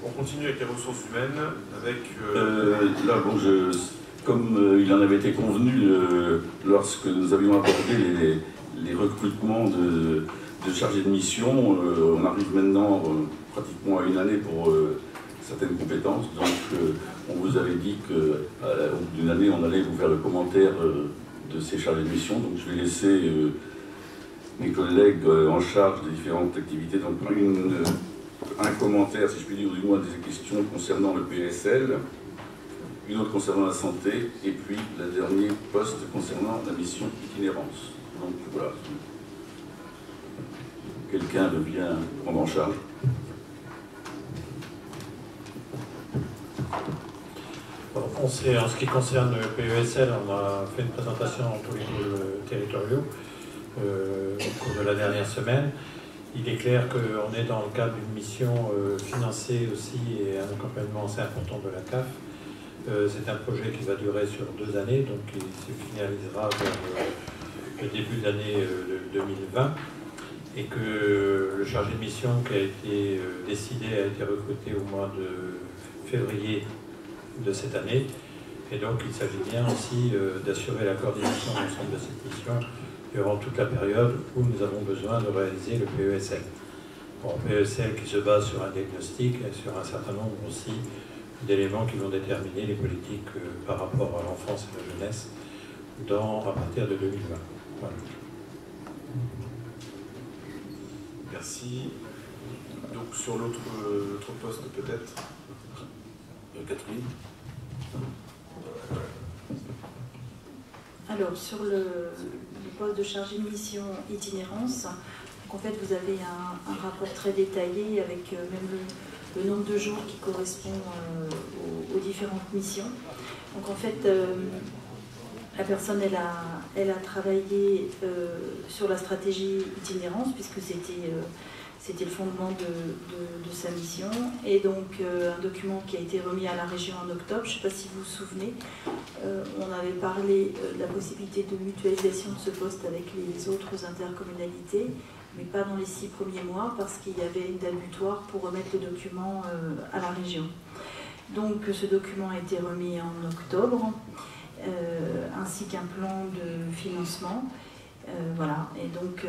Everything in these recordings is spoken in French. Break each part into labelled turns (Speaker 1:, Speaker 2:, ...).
Speaker 1: On continue avec les ressources humaines, avec...
Speaker 2: Là, bon, comme il en avait été convenu lorsque nous avions abordé les recrutements de chargés de mission, on arrive maintenant pratiquement à une année pour certaines compétences. Donc, on vous avait dit qu'au bout d'une année, on allait vous faire le commentaire de ces chargés de mission. Donc, je vais laisser mes collègues en charge des différentes activités. Donc, un commentaire, si je puis dire, ou du moins des questions concernant le PSL, une autre concernant la santé, et puis le dernier poste concernant la mission itinérance. Donc voilà. Quelqu'un veut bien prendre en charge.
Speaker 3: En ce qui concerne le PESL, on a fait une présentation dans tous les pôles territoriaux au cours de la dernière semaine. Il est clair qu'on est dans le cadre d'une mission financée aussi et un accompagnement assez important de la CAF. C'est un projet qui va durer sur 2 années, donc il se finalisera vers le début de l'année 2020. Et que le chargé de mission qui a été décidé a été recruté au mois de février de cette année. Et donc il s'agit bien aussi d'assurer la coordination de l'ensemble de cette mission durant toute la période où nous avons besoin de réaliser le PESL. Bon, PESL qui se base sur un diagnostic et sur un certain nombre aussi d'éléments qui vont déterminer les politiques par rapport à l'enfance et la jeunesse à partir de 2020. Voilà.
Speaker 1: Merci. Donc sur l'autre poste peut-être, Catherine.
Speaker 4: Alors sur le poste de chargé de mission itinérance, donc en fait vous avez un rapport très détaillé avec même le nombre de jours qui correspond aux différentes missions. Donc en fait la personne elle a travaillé sur la stratégie itinérance puisque c'était le fondement de sa mission, et donc un document qui a été remis à la région en octobre. Je ne sais pas si vous vous souvenez, on avait parlé de la possibilité de mutualisation de ce poste avec les autres intercommunalités, mais pas dans les 6 premiers mois parce qu'il y avait une date butoir pour remettre le document à la région. Donc ce document a été remis en octobre, ainsi qu'un plan de financement. Voilà, et donc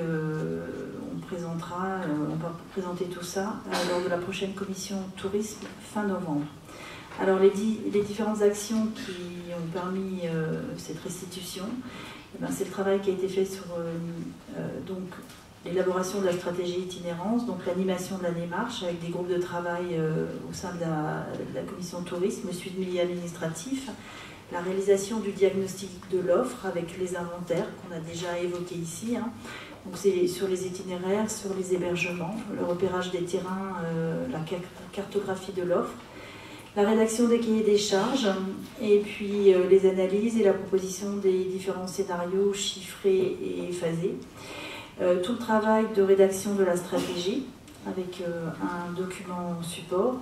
Speaker 4: on va présenter tout ça lors de la prochaine commission tourisme fin novembre. Alors les différentes actions qui ont permis cette restitution, c'est le travail qui a été fait sur donc l'élaboration de la stratégie itinérance, donc l'animation de la démarche avec des groupes de travail au sein de la commission tourisme, le suivi administratif, la réalisation du diagnostic de l'offre avec les inventaires qu'on a déjà évoqués ici. Donc c'est sur les itinéraires, sur les hébergements, le repérage des terrains, la cartographie de l'offre, la rédaction des cahiers des charges, et puis les analyses et la proposition des différents scénarios chiffrés et phasés. Tout le travail de rédaction de la stratégie avec un document support.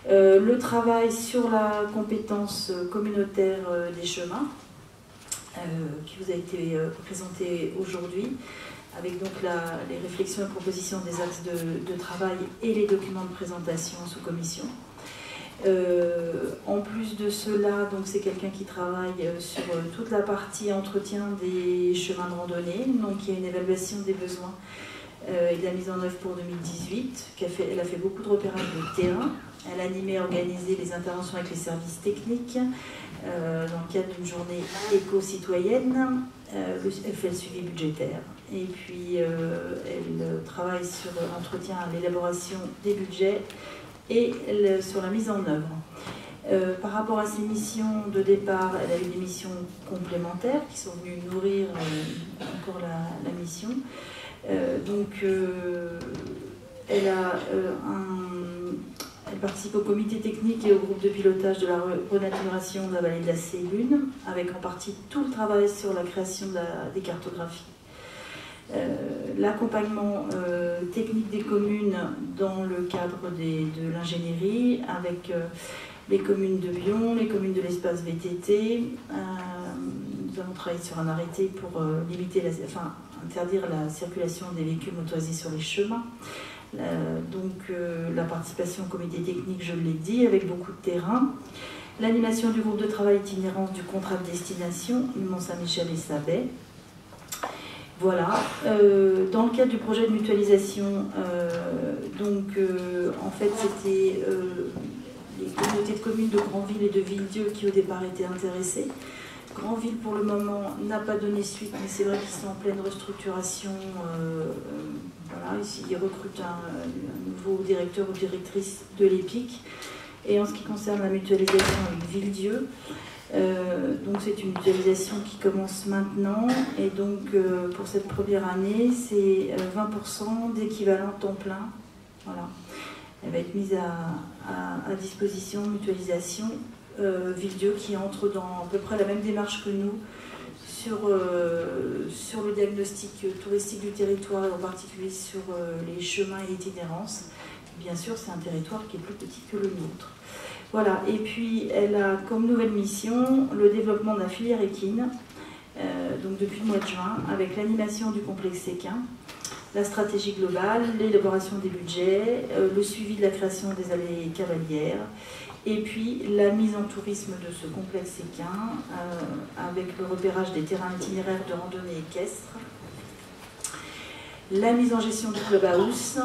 Speaker 4: Le travail sur la compétence communautaire des chemins qui vous a été présenté aujourd'hui, avec donc les réflexions et propositions des axes de travail et les documents de présentation sous commission. En plus de cela, donc c'est quelqu'un qui travaille sur toute la partie entretien des chemins de randonnée. Donc il y a une évaluation des besoins et de la mise en œuvre pour 2018. Elle a fait beaucoup de repérage de terrain. Elle a animé et organisé les interventions avec les services techniques dans le cadre d'une journée éco-citoyenne. Elle fait le suivi budgétaire. Et puis elle travaille sur l'entretien, l'élaboration des budgets et sur la mise en œuvre. Par rapport à ses missions de départ, elle a eu des missions complémentaires qui sont venues nourrir encore la mission. Elle participe au comité technique et au groupe de pilotage de la renaturation de la vallée de la Sélune, avec en partie tout le travail sur la création des cartographies. L'accompagnement technique des communes dans le cadre de l'ingénierie, avec les communes de Bion, les communes de l'espace VTT. Nous avons travaillé sur un arrêté pour interdire la circulation des véhicules motorisés sur les chemins. La participation au comité technique, je l'ai dit, avec beaucoup de terrain. L'animation du groupe de travail itinérance du contrat de destination, Mont-Saint-Michel et Sabet. Voilà. Dans le cadre du projet de mutualisation, en fait, c'était les communautés de communes de Granville et de Villedieu qui au départ étaient intéressées. Granville, pour le moment, n'a pas donné suite, mais c'est vrai qu'ils sont en pleine restructuration. Voilà, ici, ils recrutent un nouveau directeur ou directrice de l'EPIC. Et en ce qui concerne la mutualisation avec Villedieu, donc c'est une mutualisation qui commence maintenant. Et donc, pour cette première année, c'est 20% d'équivalent temps plein. Voilà. Elle va être mise à disposition, mutualisation. Villedieu qui entre dans à peu près la même démarche que nous sur le diagnostic touristique du territoire et en particulier sur les chemins et l'itinérance. Bien sûr, c'est un territoire qui est plus petit que le nôtre. Voilà, et puis elle a comme nouvelle mission le développement de la filière équine, donc depuis le mois de juin, avec l'animation du complexe équin, la stratégie globale, l'élaboration des budgets, le suivi de la création des allées cavalières, et puis la mise en tourisme de ce complexe équin avec le repérage des terrains itinéraires de randonnée équestre, la mise en gestion du clubhouse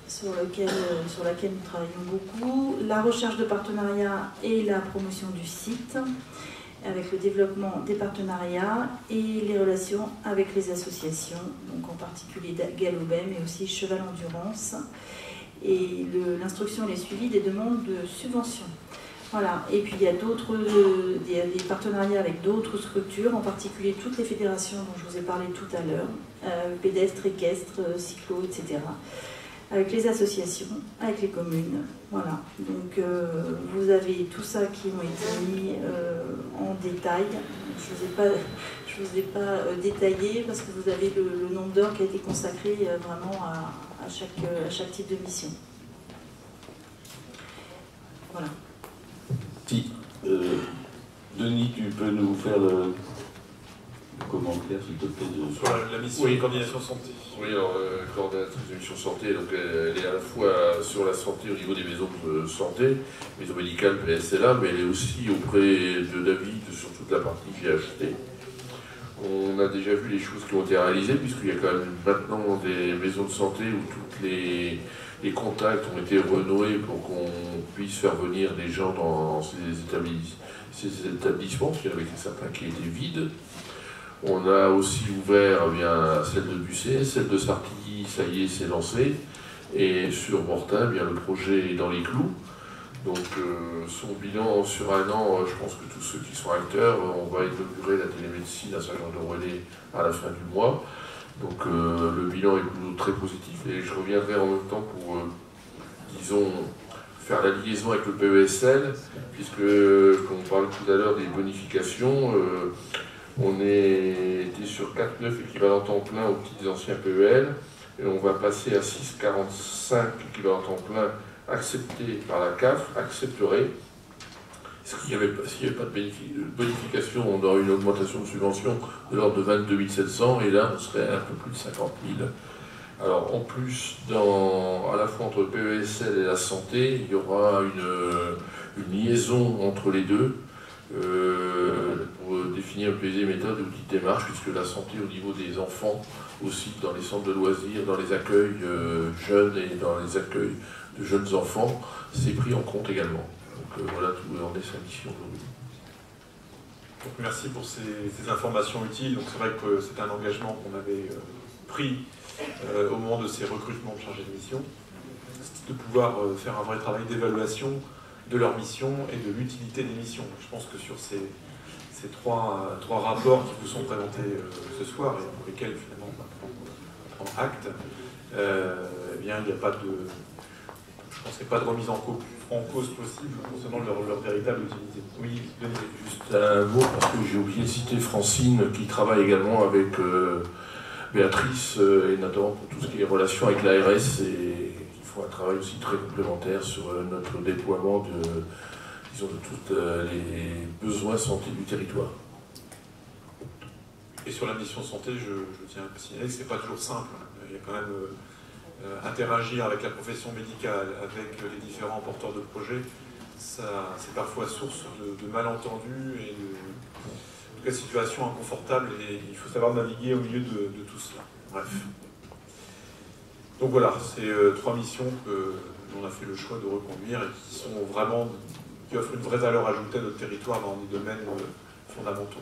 Speaker 4: sur laquelle nous travaillons beaucoup, la recherche de partenariats et la promotion du site avec le développement des partenariats et les relations avec les associations, donc en particulier Galobet mais aussi Cheval Endurance, et l'instruction et les suivis des demandes de subventions. Voilà. Et puis il y a des partenariats avec d'autres structures, en particulier toutes les fédérations dont je vous ai parlé tout à l'heure, pédestres, équestres, cyclo, etc. Avec les associations, avec les communes. Voilà. Donc vous avez tout ça qui ont été mis en détail. Je ne vous ai pas détaillé parce que vous avez le nombre d'heures qui a été consacré vraiment à chaque type de mission. Voilà.
Speaker 2: Si, Denis, tu peux nous faire le commentaire, s'il te plaît,
Speaker 1: sur la mission de coordination santé.
Speaker 5: Oui, alors, coordinatrice de mission santé, donc elle est à la fois sur la santé au niveau des maisons de santé, maisons médicales, PSLA, mais elle est aussi auprès de David sur toute la partie GHT. On a déjà vu les choses qui ont été réalisées, puisqu'il y a quand même maintenant des maisons de santé où tous les contacts ont été renoués pour qu'on puisse faire venir des gens dans ces établissements, parce qu'il y en avait certains qui étaient vides. On a aussi ouvert celle de Bussé, celle de Sartilly, ça y est, c'est lancé. Et sur Mortain, le projet est dans les clous. Donc son bilan sur un an, je pense que tous ceux qui sont acteurs, on va inaugurer la télémédecine à Saint-Jean-de-Relais à la fin du mois. Donc le bilan est plutôt très positif et je reviendrai en même temps pour, disons, faire la liaison avec le PESL, puisque, comme on parlait tout à l'heure des bonifications, on était sur 4,9 équivalents temps plein aux petits anciens PEL, et on va passer à 6,45 équivalents temps plein acceptés par la CAF, accepterait. S'il n'y avait pas de bonification, on aurait une augmentation de subvention de l'ordre de 22 700, et là on serait un peu plus de 50 000. Alors en plus, à la fois entre le PESL et la santé, il y aura une liaison entre les deux pour définir un peu les méthodes et outils de démarche, puisque la santé au niveau des enfants, aussi dans les centres de loisirs, dans les accueils jeunes et dans les accueils de jeunes enfants, c'est pris en compte également. Donc voilà tout en est sa mission aujourd'hui.
Speaker 1: Merci pour ces informations utiles. Donc c'est vrai que c'est un engagement qu'on avait pris au moment de ces recrutements de chargés de mission, de pouvoir faire un vrai travail d'évaluation de leur mission et de l'utilité des missions. Je pense que sur ces trois rapports qui vous sont présentés ce soir et pour lesquels finalement on va prendre acte, eh bien il n'y a pas de, je pense qu'il n'y a pas de remise en cause possible concernant leur véritable utilité. Oui, Denis.
Speaker 5: Juste un mot, parce que j'ai oublié de citer Francine, qui travaille également avec Béatrice, et notamment pour tout ce qui est relation avec l'ARS, et ils font un travail aussi très complémentaire sur notre déploiement de tous les besoins santé du territoire.
Speaker 1: Et sur la mission santé, je tiens à signaler que ce n'est pas toujours simple. Il y a quand même interagir avec la profession médicale, avec les différents porteurs de projets, c'est parfois source de malentendus et de situations inconfortables, et il faut savoir naviguer au milieu de tout cela. Bref. Donc voilà, c'est 3 missions que l'on a fait le choix de reconduire et qui offrent une vraie valeur ajoutée à notre territoire dans des domaines fondamentaux.